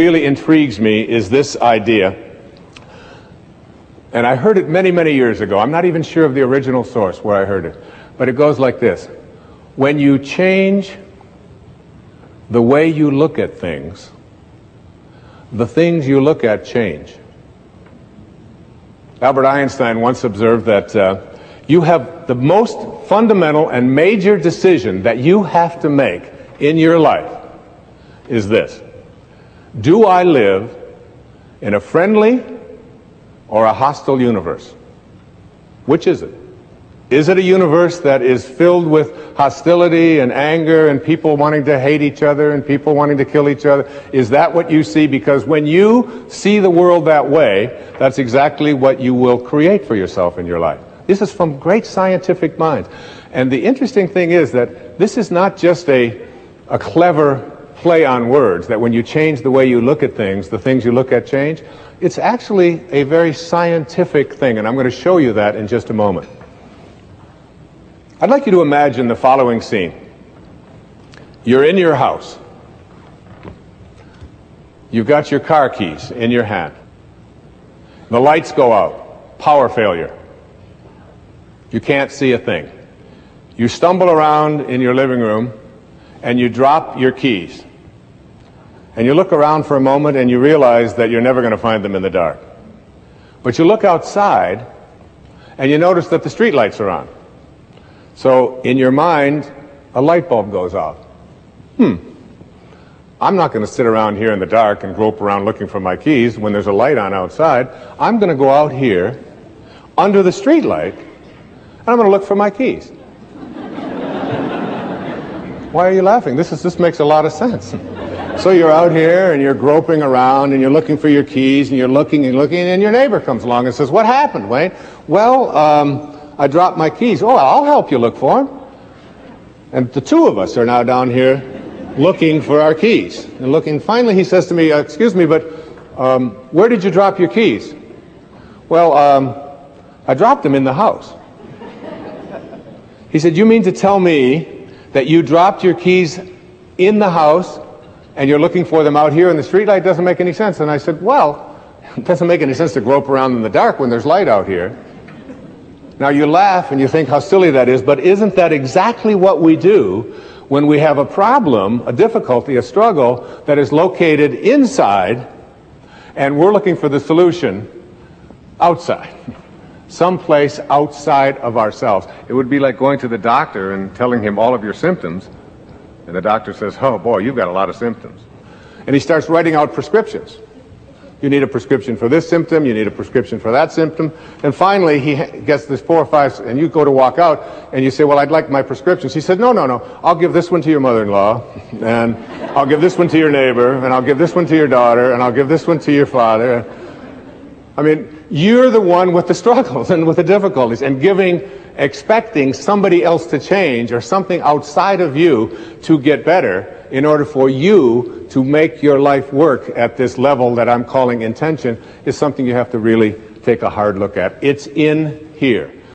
really intrigues me is this idea, and I heard it many, many years ago. I'm not even sure of the original source where I heard it, but it goes like this. When you change the way you look at things, the things you look at change. Albert Einstein once observed that you have the most fundamental and major decision that you have to make in your life is this. Do I live in a friendly or a hostile universe? Which is it? Is it a universe that is filled with hostility and anger and people wanting to hate each other and people wanting to kill each other? Is that what you see? Because when you see the world that way, that's exactly what you will create for yourself in your life. This is from great scientific minds. And the interesting thing is that this is not just a clever play on words, that when you change the way you look at things, the things you look at change. It's actually a very scientific thing, and I'm going to show you that in just a moment. I'd like you to imagine the following scene. You're in your house. You've got your car keys in your hand. The lights go out. Power failure. You can't see a thing. You stumble around in your living room and you drop your keys. And you look around for a moment and you realize that you're never going to find them in the dark. But you look outside and you notice that the street lights are on. So in your mind, a light bulb goes off. I'm not going to sit around here in the dark and grope around looking for my keys when there's a light on outside. I'm going to go out here under the street light and I'm going to look for my keys. Why are you laughing? This makes a lot of sense. So you're out here and you're groping around and you're looking for your keys and you're looking and looking, and your neighbor comes along and says, "What happened, Wayne?" "Well, I dropped my keys." "Oh, I'll help you look for them." And the two of us are now down here looking for our keys. And looking, finally he says to me, "Excuse me, but where did you drop your keys?" "Well, I dropped them in the house." He said, "You mean to tell me that you dropped your keys in the house and you're looking for them out here in the street light? Doesn't make any sense." And I said, "Well, it doesn't make any sense to grope around in the dark when there's light out here." Now you laugh and you think how silly that is, but isn't that exactly what we do when we have a problem, a difficulty, a struggle that is located inside and we're looking for the solution outside? Someplace outside of ourselves. It would be like going to the doctor and telling him all of your symptoms, and the doctor says, "Oh boy, you've got a lot of symptoms." And he starts writing out prescriptions. You need a prescription for this symptom, you need a prescription for that symptom, and finally he gets this 4 or 5, and you go to walk out, and you say, "Well, I'd like my prescriptions." He said, No, I'll give this one to your mother-in-law, and I'll give this one to your neighbor, and I'll give this one to your daughter, and I'll give this one to your father. I mean, you're the one with the struggles and with the difficulties, and expecting somebody else to change or something outside of you to get better in order for you to make your life work at this level that I'm calling intention is something you have to really take a hard look at. It's in here.